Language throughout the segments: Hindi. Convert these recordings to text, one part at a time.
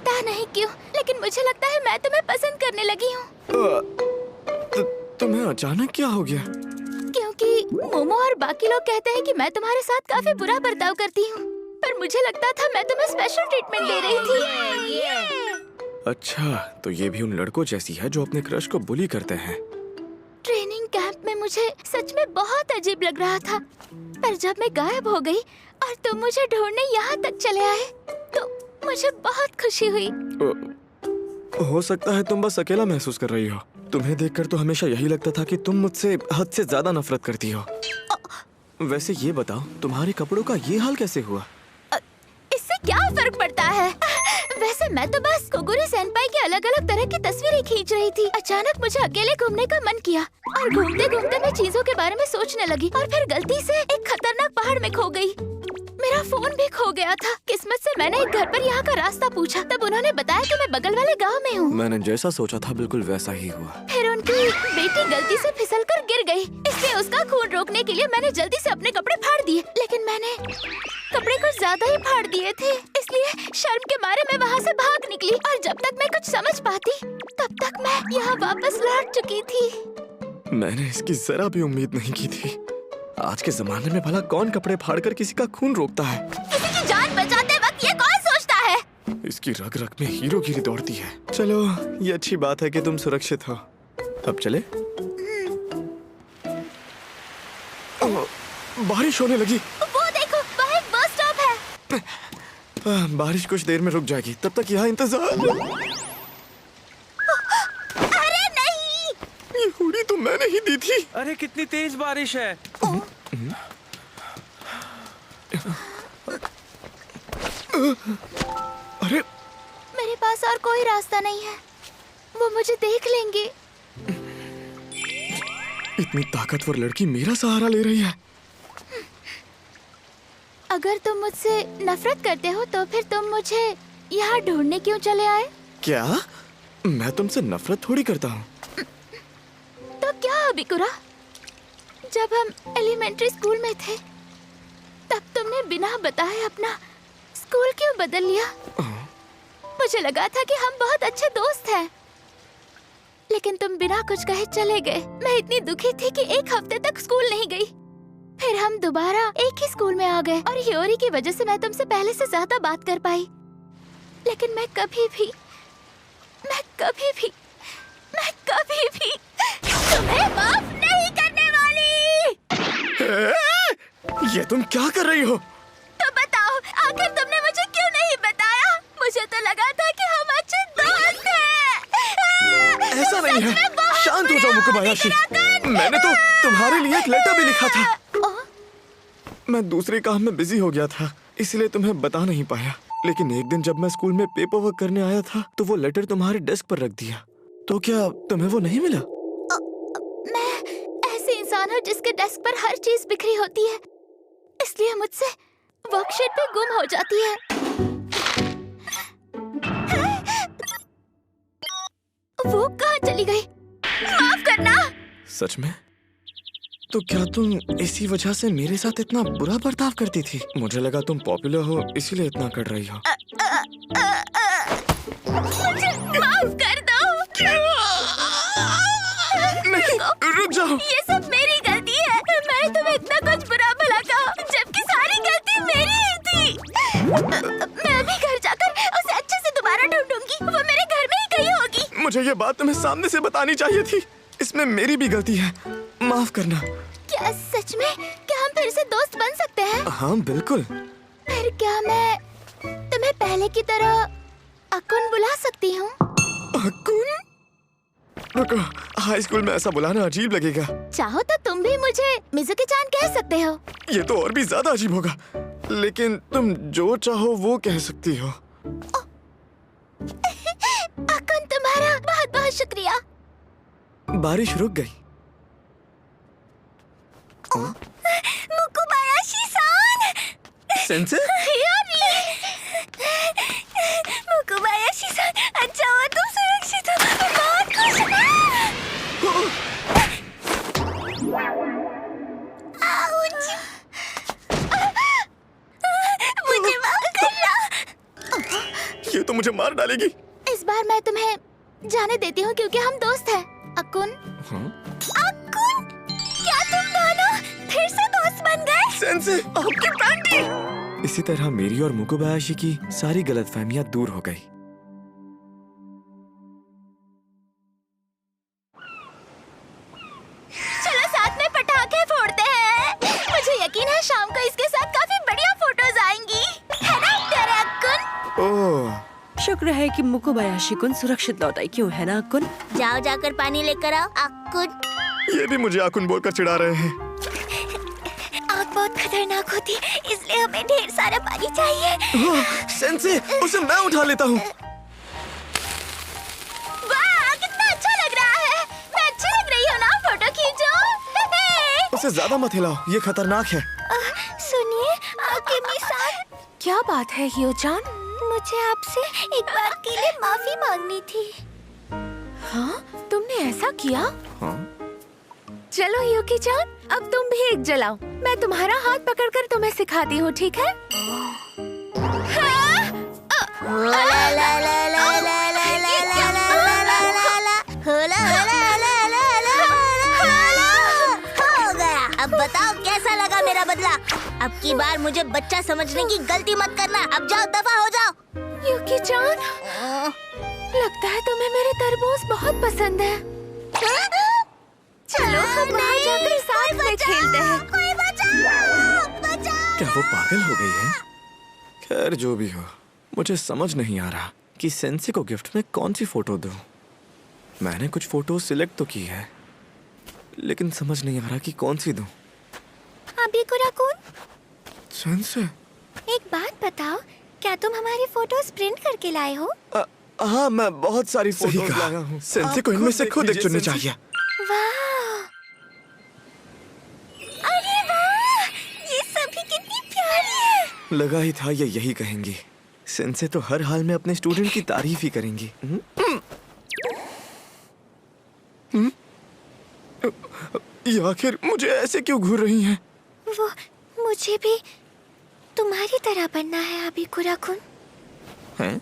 पता नहीं क्यों, लेकिन मुझे लगता है मैं तुम्हें पसंद करने लगी हूँ। तुम्हें अचानक क्या हो गया? क्योंकि मोमो और बाकी लोग कहते हैं कि मैं तुम्हारे साथ काफी बुरा बर्ताव करती हूँ, पर मुझे लगता था मैं तुम्हें स्पेशल ट्रीटमेंट दे रही थी। अच्छा, तो ये भी उन लड़कों जैसी है जो अपने क्रश को बुली करते हैं। ट्रेनिंग कैंप में मुझे सच में बहुत अजीब लग रहा था, पर जब मैं गायब हो गई और तुम मुझे ढूंढने यहाँ तक चले आए, तो मुझे बहुत खुशी हुई। हो सकता है तुम बस अकेला महसूस कर रही हो। तुम्हें देखकर तो हमेशा यही लगता था कि तुम मुझसे हद से ज्यादा नफरत करती हो। वैसे ये बताओ, तुम्हारे कपड़ों का ये हाल कैसे हुआ? इससे क्या फर्क पड़ता है? वैसे मैं तो बस कोगुरी सेनपाई की अलग अलग तरह की तस्वीरें खींच रही थी। अचानक मुझे अकेले घूमने का मन किया और घूमते घूमते मैं चीजों के बारे में सोचने लगी और फिर गलती से एक खतरनाक पहाड़ में खो गई। मेरा फोन भी खो गया था। किस्मत से मैंने एक घर पर यहाँ का रास्ता पूछा, तब उन्होंने बताया कि मैं बगल वाले गांव में हूँ। मैंने जैसा सोचा था बिल्कुल वैसा ही हुआ। फिर उनकी बेटी गलती से फिसलकर गिर गई, इसलिए उसका खून रोकने के लिए मैंने जल्दी से अपने कपड़े फाड़ दिए, लेकिन मैंने कपड़े कुछ ज्यादा ही फाड़ दिए थे, इसलिए शर्म के मारे मैं वहाँ से भाग निकली और जब तक मैं कुछ समझ पाती तब तक मैं यहाँ वापस लौट चुकी थी। मैंने इसकी जरा भी उम्मीद नहीं की थी। आज के जमाने में भला कौन कपड़े फाड़कर किसी का खून रोकता है? किसी की जान बचाते वक्त ये कौन सोचता है? इसकी रग रग में हीरोगिरी दौड़ती है। चलो, ये अच्छी बात है कि तुम सुरक्षित हो। अब चले? बारिश होने लगी। वो देखो, वहाँ एक बस स्टॉप है। बारिश कुछ देर में रुक जाएगी, तब तक यहाँ इंतजार। अरे नहीं! ये हुडी तो मैंने ही दी थी। अरे कितनी तेज बारिश है। अरे मेरे पास और कोई रास्ता नहीं है, वो मुझे देख लेंगे। इतनी ताकतवर लड़की मेरा सहारा ले रही है। अगर तुम मुझसे नफरत करते हो तो फिर तुम मुझे यहाँ ढूंढने क्यों चले आए? क्या? मैं तुमसे नफरत थोड़ी करता हूँ। तो क्या अबिकुरा, जब हम एलिमेंट्री स्कूल में थे तब तुमने बिना बताए अपना स्कूल क्यों बदल लिया? मुझे लगा था कि हम बहुत अच्छे दोस्त हैं, लेकिन तुम बिना कुछ कहे चले गए। मैं इतनी दुखी थी कि एक हफ्ते तक स्कूल नहीं गई। फिर हम दोबारा एक ही स्कूल में आ गए और हियोरी की वजह से मैं तुमसे पहले से ज्यादा बात कर पाई, लेकिन मैं कभी भी तुम्हें माफ नहीं करने वाली। ये तुम क्या कर रही हो? तो बताओ, आखिर तुमने मुझे क्यों नहीं बताया? मुझे तो लगा था कि हम अच्छे दोस्त हैं। ऐसा नहीं है। शांत हो जाओ मुकुबायाशी। मैंने तो तुम्हारे लिए एक लेटर भी लिखा था। मैं दूसरे काम में बिजी हो गया था, इसलिए तुम्हें बता नहीं पाया। लेकिन एक दिन जब मैं स्कूल में पेपर वर्क करने आया था तो वो लेटर तुम्हारे डेस्क पर रख दिया। तो क्या तुम्हें वो नहीं मिला? मैं ऐसे इंसान हूँ जिसके डेस्क पर हर चीज बिखरी होती है, इसलिए मुझसे वर्कशीट पे गुम हो जाती है। वो कहाँ चली गई? माफ करना। सच में? तो क्या तुम इसी वजह से मेरे साथ इतना बुरा बर्ताव करती थी? मुझे लगा तुम पॉपुलर हो इसीलिए इतना कर रही हो। मुझे माफ कर दो। नहीं, रुक जाओ। ये सब मेरी गलती है। मैंने तुम्हें इतना कुछ बुरा भला कहा, जबकि सारी गलती मेरी ही थी। मैं अभी घर जाकर उसे अच्छे से दोबारा ढूंढूंगी। वो मेरे घर में ही कहीं होगी। मुझे ये बात तुम्हें सामने से बतानी चाहिए थी। इसमें मेरी भी गलती है, माफ करना। क्या सच में? क्या हम फिर से दोस्त बन सकते हैं? हाँ बिल्कुल। फिर क्या मैं तुम्हें पहले की तरह अकुन बुला सकती हूँ? अकुन? रुको, हाई स्कूल में ऐसा बुलाना अजीब लगेगा। चाहो तो तुम भी मुझे मिजुकी-चान कह सकते हो। ये तो और भी ज्यादा अजीब होगा, लेकिन तुम जो चाहो वो कह सकती हो। अकुन, तुम्हारा बहुत बहुत शुक्रिया। बारिश रुक गई। मुकुबायाशी-सान। सेंसे? मुकुबायाशी-सान, अच्छा हुआ तुम सुरक्षित हो। मैं बहुत खुश हूँ। आउच! मुझे माफ करना। ये तो मुझे मार डालेगी। इस बार मैं तुम्हें जाने देती हूँ क्योंकि हम दोस्त हैं। अकुन, हाँ? अकुन, क्या तुम दोनों फिर से दोस्त बन गए? सेंसे, आपकी पैंटी। इसी तरह मेरी और मुकुबायाशी की सारी गलतफहमियां दूर हो गई। चलो साथ में पटाखे फोड़ते हैं। मुझे यकीन है शाम को इसके साथ काफी बढ़िया फोटोज आएंगी, है ना प्यारे अकुन? ओह, शुक्र है कि मुकुबायाशी कुन सुरक्षित लौट आई, क्यों है ना कुन? जाओ जाकर पानी लेकर आओ अकुन। ये भी मुझे आकुन बोलकर चिढ़ा रहे हैं। आग बहुत खतरनाक होती, इसलिए हमें ढेर सारा पानी चाहिए। ओह, सेंसे, उसे मैं उठा लेता हूँ। वाह, कितना अच्छा लग रहा है। मैं अच्छी लग रही हूँ ना? फोटो खींचो। उसे ज्यादा मत हिलाओ, ये खतरनाक है। सुनिए आकिमी-सान, क्या बात है हियो-चान? मुझे आपसे एक बात के लिए माफी मांगनी थी। हाँ, तुमने ऐसा किया? हाँ? चलो युकी-चान, अब तुम भी एक जलाओ। मैं तुम्हारा हाथ पकड़कर तुम्हें सिखाती हूँ, ठीक है? अब बताओ कैसा लगा मेरा बदला? अब की बार मुझे बच्चा समझने की गलती मत करना। अब जाओ, दफा हो जाओ। युकी-चान, लगता है तुम्हें मेरे तरबूज बहुत पसंद है। चलो हम बाहर जाकर साथ में खेलते हैं। कोई बचाओ, बचाओ। क्या वो पागल हो गई है? खैर जो भी हो, मुझे समझ नहीं आ रहा कि सेंसे को गिफ्ट में कौन सी फोटो दूं। मैंने कुछ फोटो सिलेक्ट तो की है, लेकिन समझ नहीं आ रहा कि कौन सी दूं। अबिकुरा-कुन, सेंसे, एक बात बताओ, क्या तुम हमारी फोटोज प्रिंट करके लाए हो? हाँ, मैं बहुत सारी फोटोज लाया हूँ। सेंसे को इनमें से खुद एक चुननी चाहिए। वाह! अरे वाह! ये सभी कितनी प्यारी है। लगा ही था ये यही कहेंगी। सेंसे तो हर हाल में अपने स्टूडेंट की तारीफ ही करेंगी। ये आखिर मुझे ऐसे क्यों घूर रही हैं? वो मुझे भी तुम्हारी तरह बनना है अबिकुरा-कुन। हैं?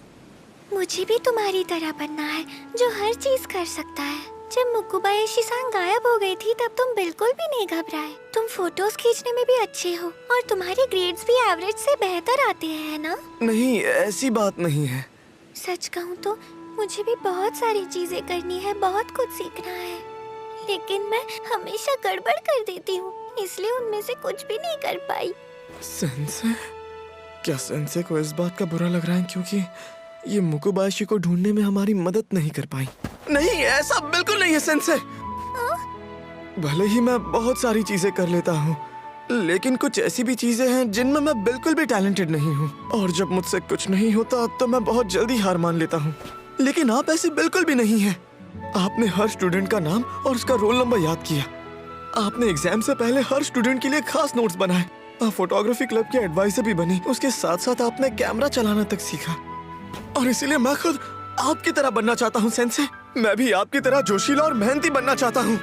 मुझे भी तुम्हारी तरह बनना है, जो हर चीज कर सकता है। जब मुकुबायाशी-सान गायब हो गई थी तब तुम बिल्कुल भी नहीं घबराए। तुम फोटोज खींचने में भी अच्छे हो और तुम्हारे ग्रेड्स भी एवरेज से बेहतर आते हैं, है ना? नहीं, ऐसी बात नहीं है। सच कहूँ तो मुझे भी बहुत सारी चीजें करनी है, बहुत कुछ सीखना है, लेकिन मैं हमेशा गड़बड़ कर देती हूँ, इसलिए उनमें से कुछ भी नहीं कर पाई। सेंसे? क्या सेंसे को इस बात का बुरा लग रहा है क्योंकि ये मुकुबायाशी को ढूंढने में हमारी मदद नहीं कर पाई? नहीं, ऐसा बिल्कुल नहीं है सेंसे। भले ही मैं बहुत सारी चीजें कर लेता हूँ, लेकिन कुछ ऐसी भी चीजें हैं जिनमें मैं बिल्कुल भी टैलेंटेड नहीं हूँ। और जब मुझसे कुछ नहीं होता तो मैं बहुत जल्दी हार मान लेता हूँ। लेकिन आप ऐसे बिल्कुल भी नहीं हैं। आपने हर स्टूडेंट का नाम और उसका रोल नंबर याद किया। आपने एग्जाम से पहले हर स्टूडेंट के लिए खास नोट्स बनाए। आप फोटोग्राफी क्लब के एडवाइजर भी बनी। उसके साथ साथ आपने कैमरा चलाना तक सीखा। और इसीलिए मैं खुद आपकी तरह बनना चाहता हूँ सेंसे। मैं भी आपकी तरह जोशीला और मेहनती बनना चाहता हूँ।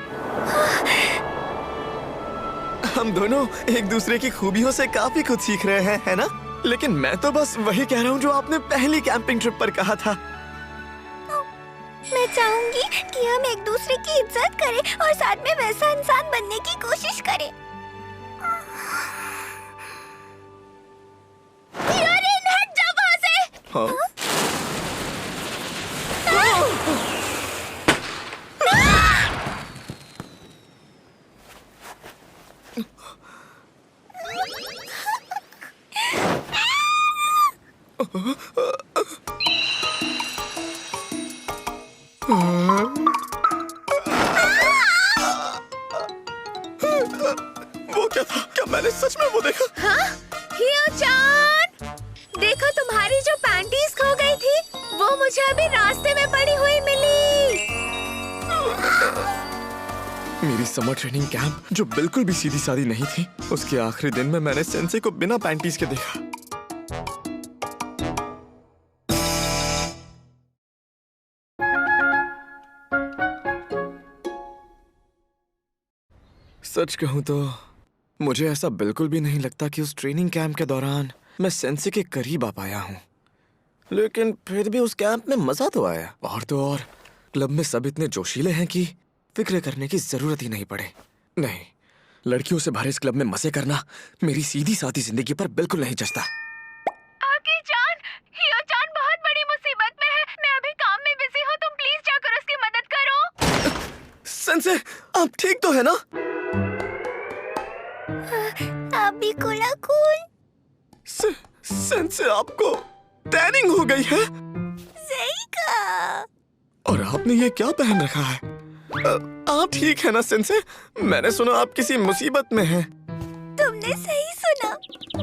हम दोनों एक दूसरे की खूबियों से काफी कुछ सीख रहे हैं, है ना? लेकिन मैं तो बस वही कह रहा हूँ जो आपने पहली कैंपिंग ट्रिप पर कहा था। मैं चाहूंगी कि हम एक दूसरे की इज्जत करें और साथ में वैसा इंसान बनने की कोशिश करें। यूरिन, हट जा वहाँ से। हाँ? वो क्या था? क्या मैंने सच में वो देखा? हाँ? हियो-चान, देखो तुम्हारी जो पैंटीज खो गई थी, वो मुझे अभी रास्ते में पड़ी हुई मिली। मेरी समर ट्रेनिंग कैंप जो बिल्कुल भी सीधी सादी नहीं थी, उसके आखिरी दिन में मैंने सेंसे को बिना पैंटीज के देखा। सच कहूं तो मुझे ऐसा बिल्कुल भी नहीं लगता कि उस ट्रेनिंग कैंप के दौरान मैं सेंसे के करीब आ पाया हूं। लेकिन फिर भी उस कैंप में मजा तो आया। और तो और क्लब में सब इतने जोशीले हैं कि फिक्र करने की जरूरत ही नहीं पड़े। नहीं, लड़कियों से भरे इस क्लब में मजे करना मेरी सीधी सादी जिंदगी पर बिल्कुल नहीं जचता। आगे जान, हियो जान बहुत बड़ी मुसीबत में है। मैं अभी काम में बिजी हूँ, तुम प्लीज जाकर उसकी मदद करो। सेंसे, आप ठीक तो है ना? आप भी कुल सेंसे, आपको टैनिंग हो गई है। सही कहा। और आपने ये क्या पहन रखा है? आप ठीक है ना सेंसे? मैंने सुना आप किसी मुसीबत में हैं। तुमने सही सुना।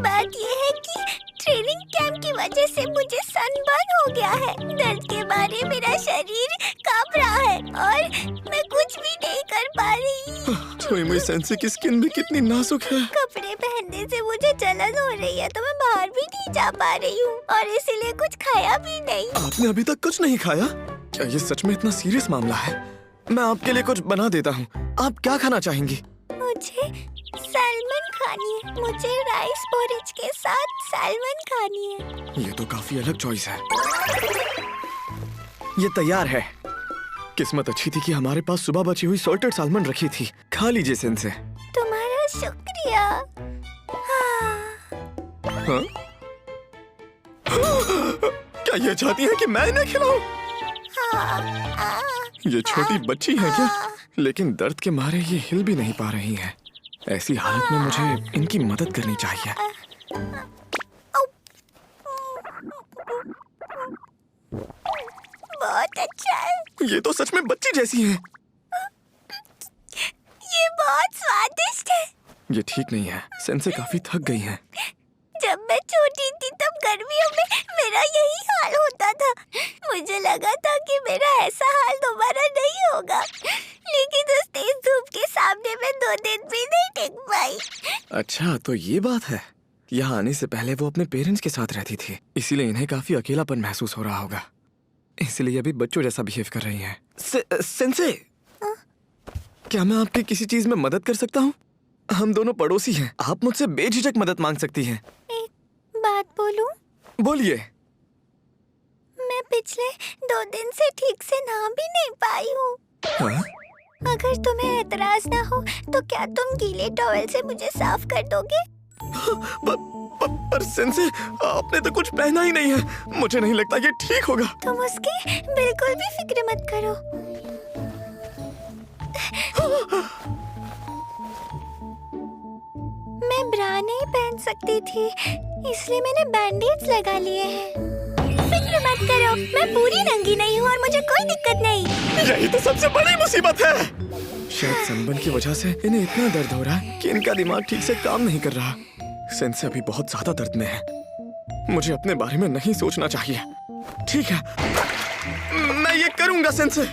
बात ये है कि ट्रेनिंग कैंप की वजह से मुझे सनबर्न हो गया है। दर्द के मारे मेरा शरीर कांप रहा है और मैं कुछ भी नहीं कर पा रही। छोई सेंसे की स्किन भी कितनी नाजुक है। कपड़े पहनने से मुझे जलन हो रही है, तो मैं बाहर भी नहीं जा पा रही हूँ और इसीलिए कुछ खाया भी नहीं। आपने अभी तक कुछ नहीं खाया? क्या ये सच में इतना सीरियस मामला है? मैं आपके लिए कुछ बना देता हूँ। आप क्या खाना चाहेंगी? मुझे सैल्मन खानी है। मुझे राइस पोरिज के साथ सैल्मन खानी है। ये तो काफी अलग चॉइस है। ये तैयार है। किस्मत अच्छी थी कि हमारे पास सुबह बची हुई सॉल्टेड साल्मन रखी थी। खा लीजिए सेंसे। तुम्हारा शुक्रिया। हाँ? क्या ये चाहती है कि मैं इन्हें खिलाऊं? ये छोटी बच्ची है क्या? लेकिन दर्द के मारे ये हिल भी नहीं पा रही है। ऐसी हालत में मुझे इनकी मदद करनी चाहिए। बहुत अच्छा है। ये तो सच में बच्ची जैसी है। ये बहुत स्वादिष्ट है। ये ठीक नहीं है। सेंसे काफी थक गई हैं। जब मैं छोटी थी तब गर्मियों में मेरा यही हाल होता था। मुझे लगा था कि मेरा ऐसा हाल दोबारा नहीं होगा, लेकिन उस तेज धूप के सामने मैं 2 दिन भी नहीं टिक पाई। अच्छा, तो ये बात है। यहाँ आने से पहले वो अपने पेरेंट्स के साथ रहती थी, इसीलिए इन्हें काफी अकेलापन महसूस हो रहा होगा। इसलिए अभी बच्चों जैसा बिहेव कर रही हैं। सेंसे, क्या मैं आपकी किसी चीज में मदद कर सकता हूँ? हम दोनों पड़ोसी हैं। आप मुझसे बेझिझक मदद मांग सकती हैं। एक बात बोलूं? बोलिए। मैं पिछले 2 दिन से ठीक से नहा भी नहीं पाई हूँ। हाँ? अगर तुम्हें एतराज ना हो तो क्या तुम गीले टॉवल से मुझे साफ कर दोगे? पर सेंसे, आपने तो कुछ पहना ही नहीं है। मुझे नहीं लगता ये ठीक होगा। तुम उसकी बिल्कुल भी फिक्र मत करो। मैं ब्रा नहीं पहन सकती थी, इसलिए मैंने बैंडेज लगा लिए हैं। फिक्र मत करो, मैं पूरी नंगी नहीं हूँ और मुझे कोई दिक्कत नहीं। यही तो सबसे बड़ी मुसीबत है। शायद सनबर्न की वजह से इन्हें इतना दर्द हो रहा है कि इनका दिमाग ठीक से काम नहीं कर रहा। सेंसे अभी बहुत ज्यादा दर्द में है। मुझे अपने बारे में नहीं सोचना चाहिए। ठीक है, मैं ये करूंगा सेंसे।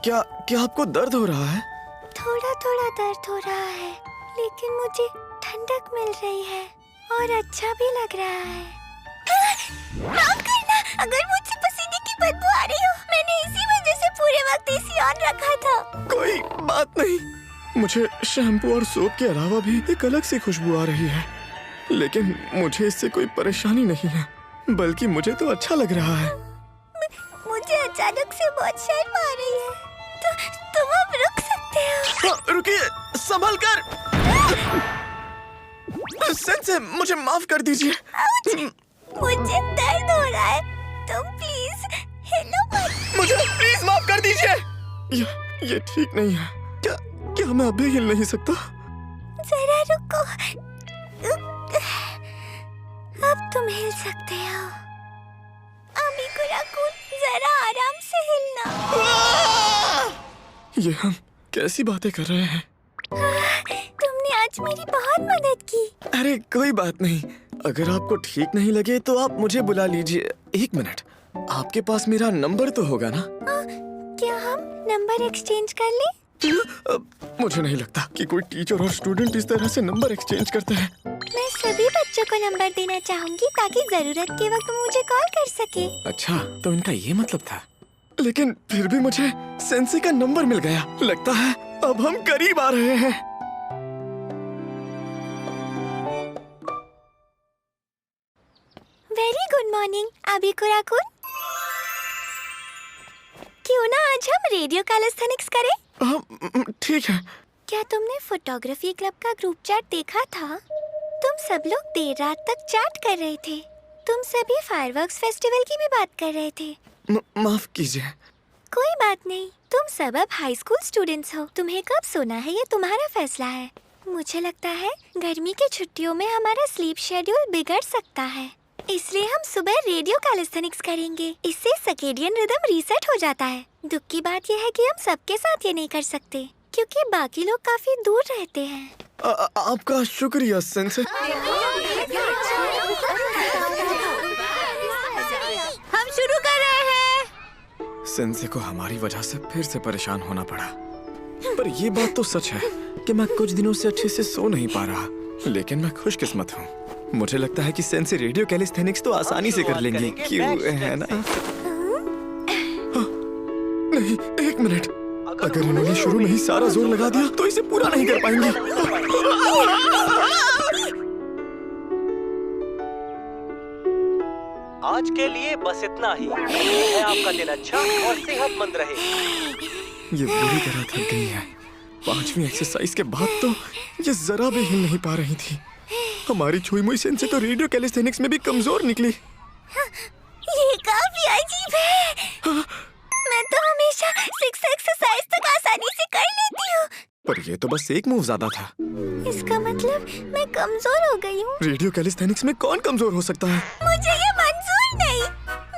क्या आपको दर्द हो रहा है? थोड़ा थोड़ा दर्द हो रहा है, लेकिन मुझे ठंडक मिल रही है और अच्छा भी लग रहा है। माफ करना, अगर मुझसे पसीने की बदबू आ रही हो, मैंने इसी वजह से पूरे वक्त एसी ऑन रखा था। कोई बात नहीं। मुझे शैम्पू और सोप के अलावा भी एक अलग सी खुशबू आ रही है, लेकिन मुझे इससे कोई परेशानी नहीं है, बल्कि मुझे तो अच्छा लग रहा है। मुझे अचानक से बहुत शर्म आ रही है, तो तुम अब रुक सकते हो। रुकिए, संभल कर। सेंसे, मुझे माफ कर दीजिए। मुझे दर्द हो रहा है, तुम प्लीज हिलो मत। मुझे प्लीज माफ कर दीजिए। ये ठीक नहीं है। क्या मैं अभी हिल नहीं सकता? जरा रुको, अब तुम हिल सकते हो। अभी कुराकुन, जरा आराम से हिलना। ये हम कैसी बातें कर रहे हैं? तुमने आज मेरी बहुत मदद की। अरे कोई बात नहीं। अगर आपको ठीक नहीं लगे तो आप मुझे बुला लीजिए। 1 मिनट, आपके पास मेरा नंबर तो होगा ना? क्या हम नंबर एक्सचेंज कर लें? मुझे नहीं लगता कि कोई टीचर और स्टूडेंट इस तरह से नंबर एक्सचेंज करते हैं। मैं सभी बच्चों को नंबर देना चाहूंगी ताकि जरूरत के वक्त मुझे कॉल कर सके। अच्छा, तो इनका ये मतलब था। लेकिन फिर भी मुझे सेंसे का नंबर मिल गया। लगता है अब हम करीब आ रहे हैं। Very good morning Abikura-kun. क्यों ना आज हम रेडियो कैलिस्थेनिक्स करें? हाँ, ठीक है। क्या तुमने फोटोग्राफी क्लब का ग्रुप चैट देखा था? तुम सब लोग देर रात तक चैट कर रहे थे। तुम सभी फायरवर्क्स फेस्टिवल की भी बात कर रहे थे। माफ कीजिए। कोई बात नहीं, तुम सब अब हाई स्कूल स्टूडेंट्स हो। तुम्हें कब सोना है ये तुम्हारा फैसला है। मुझे लगता है गर्मी की छुट्टियों में हमारा स्लीप शेड्यूल बिगड़ सकता है, इसलिए हम सुबह रेडियो कैलिस्थेनिक्स करेंगे। इससे सर्केडियन रिदम रीसेट हो जाता है। दुख की बात यह है कि हम सबके साथ ये नहीं कर सकते क्योंकि बाकी लोग काफी दूर रहते हैं। आपका शुक्रिया सेंसे। हम शुरू कर रहे हैं। सेंसे को हमारी वजह से फिर से परेशान होना पड़ा, पर ये बात तो सच है कि मैं कुछ दिनों से अच्छे से सो नहीं पा रहा। लेकिन मैं खुशकिस्मत हूँ। मुझे लगता है कि सेंसे रेडियो कैलिस्थेनिक्स तो आसानी से कर लेंगी, क्यों है ना? हाँ, नहीं, एक मिनट। अगर इन्होंने शुरू में ही सारा जोर लगा दिया तो इसे पूरा नहीं कर पाएंगे। आज के लिए बस इतना ही। है आपका दिन अच्छा और सेहतमंद रहे। ये बुरी तरह थक गई है। 5वीं एक्सरसाइज के बाद तो ये जरा भी हिल नहीं पा रही थी। हमारी छुई मुई सेंसे तो रेडियो कैलिस्थेनिक्स में भी कमजोर निकली। ये काफी अजीब है। मैं तो हमेशा 6 एक्सरसाइज तक आसानी से कर लेती हूँ। पर ये तो बस एक मूव ज्यादा था। इसका मतलब मैं कमजोर हो गई हूँ। रेडियो कैलिस्थेनिक्स में कौन कमजोर हो सकता है? मुझे ये मंजूर नहीं।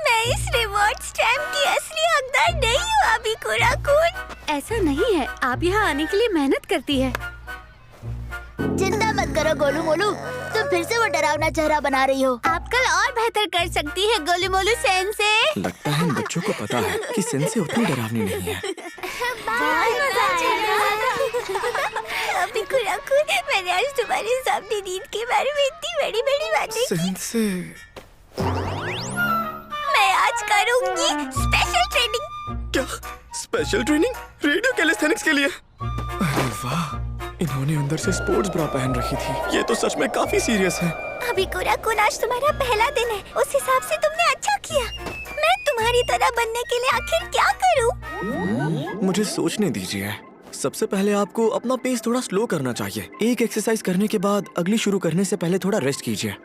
मैं इस रिवॉर्ड स्टैम्प की असली हकदार नहीं हूँ अबिकुरा-कुन। ऐसा नहीं है, आप यहाँ आने के लिए मेहनत करती है। चिंता मत करो गोलू मोलू, तुम फिर से वो डरावना चेहरा बना रही हो। आप कल और बेहतर कर सकती है गोलू मोलू सेंसे। लगता है इन बच्चों को पता है कि सेंसे उतनी डरावनी नहीं है। अबिकुरा-कुन, मैंने आज तुम्हारे सामने नींद के बारे में इतनी बड़ी बड़ी बातें की। सेंसे, मैं आज करूँगी स्पेशल ट्रेनिंग। क्या स्पेशल ट्रेनिंग रेडियो कैलिस्थेनिक्स के लिए? अरे वाह, इन्होंने अंदर से स्पोर्ट्स ब्रा पहन रखी थी। ये तो सच में काफी सीरियस है। अबिकुरा-कुन, आज तुम्हारा पहला दिन है, उस हिसाब से तुमने अच्छा किया। मैं तुम्हारी तरह बनने के लिए आखिर क्या करूं? मुझे सोचने दीजिए। सबसे पहले आपको अपना पेस थोड़ा स्लो करना चाहिए। एक एक्सरसाइज करने के बाद अगली शुरू करने से पहले थोड़ा रेस्ट कीजिए।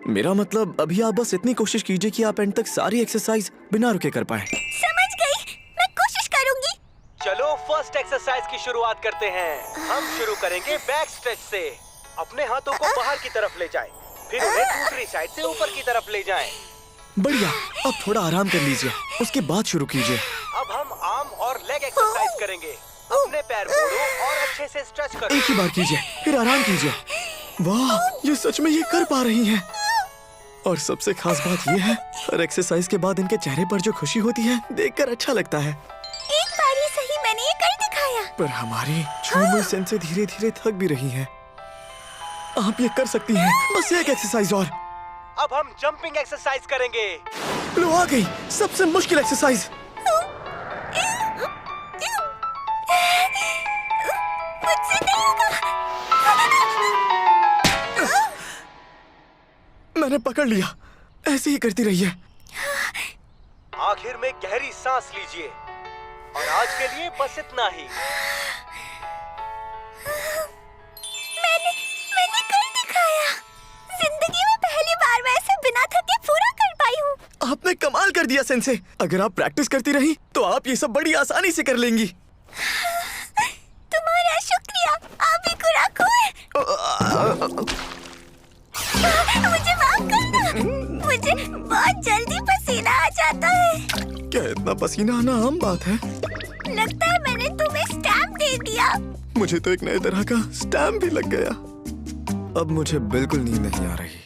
मेरा मतलब अभी आप बस इतनी कोशिश कीजिए कि आप एंड तक सारी एक्सरसाइज बिना रुके कर पाए। समझ गई, मैं कोशिश करूंगी। चलो फर्स्ट एक्सरसाइज की शुरुआत करते हैं। हम शुरू करेंगे बैक स्ट्रेच से। अपने हाथों को बाहर की तरफ ले जाएं, फिर उन्हें दूसरी साइड से ऊपर की तरफ ले जाएं। बढ़िया, अब थोड़ा आराम कर लीजिए, उसके बाद शुरू कीजिए। अब हम आर्म और लेग एक्सरसाइज करेंगे। अपने पैर मोड़ो और अच्छे से स्ट्रेच करो। एक ही बार कीजिए, फिर आराम कीजिए। वाह, ये सच में ये कर पा रही हैं। और सबसे खास बात ये है, हर एक्सरसाइज के बाद इनके चेहरे पर जो खुशी होती है देखकर अच्छा लगता है। एक बारी सही मैंने ये कर दिखाया। पर हमारी छुई मुई सेंसे धीरे धीरे थक भी रही हैं। आप ये कर सकती हैं, बस एक एक्सरसाइज और। अब हम जंपिंग एक्सरसाइज करेंगे। लो आ गई सबसे मुश्किल एक्सरसाइज। मुझसे नहीं होगा। मैंने पकड़ लिया, ऐसे ही करती रहिए। आखिर में गहरी सांस लीजिए। और आज के लिए बस इतना ही। मैंने कर दिखाया। जिंदगी में पहली बार मैं इसे बिना थके पूरा कर पाई हूँ। आपने कमाल कर दिया सेंसे। अगर आप प्रैक्टिस करती रही तो आप ये सब बड़ी आसानी से कर लेंगी। तुम्हारा शुक्रिया अबिकुरा-कुन। मुझे माफ करना, मुझे बहुत जल्दी पसीना आ जाता है। क्या इतना पसीना आना आम बात है? लगता है मैंने तुम्हें स्टैम्प दे दिया। मुझे तो एक नए तरह का स्टैम्प भी लग गया। अब मुझे बिल्कुल नींद नहीं आ रही।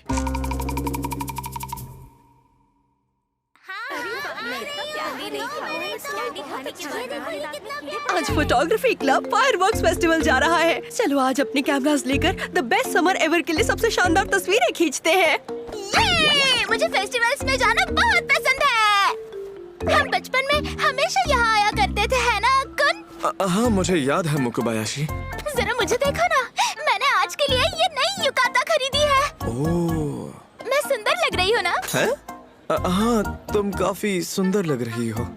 आज फोटोग्राफी क्लब फायरवर्क्स फेस्टिवल जा रहा है। चलो आज अपने कैमरास लेकर द बेस्ट समर एवर के लिए सबसे शानदार तस्वीरें खींचते हैं। मुझे फेस्टिवल्स में जाना बहुत पसंद है। हम बचपन में हमेशा यहाँ आया करते थे, है ना कुन? हाँ, मुझे याद है मुकुबायाशी। जरा मुझे देखो ना, मैंने आज के लिए ये नई युकाता खरीदी है। ओह, मैं सुंदर लग रही हूँ ना? हाँ, तुम काफी सुंदर लग रही हो।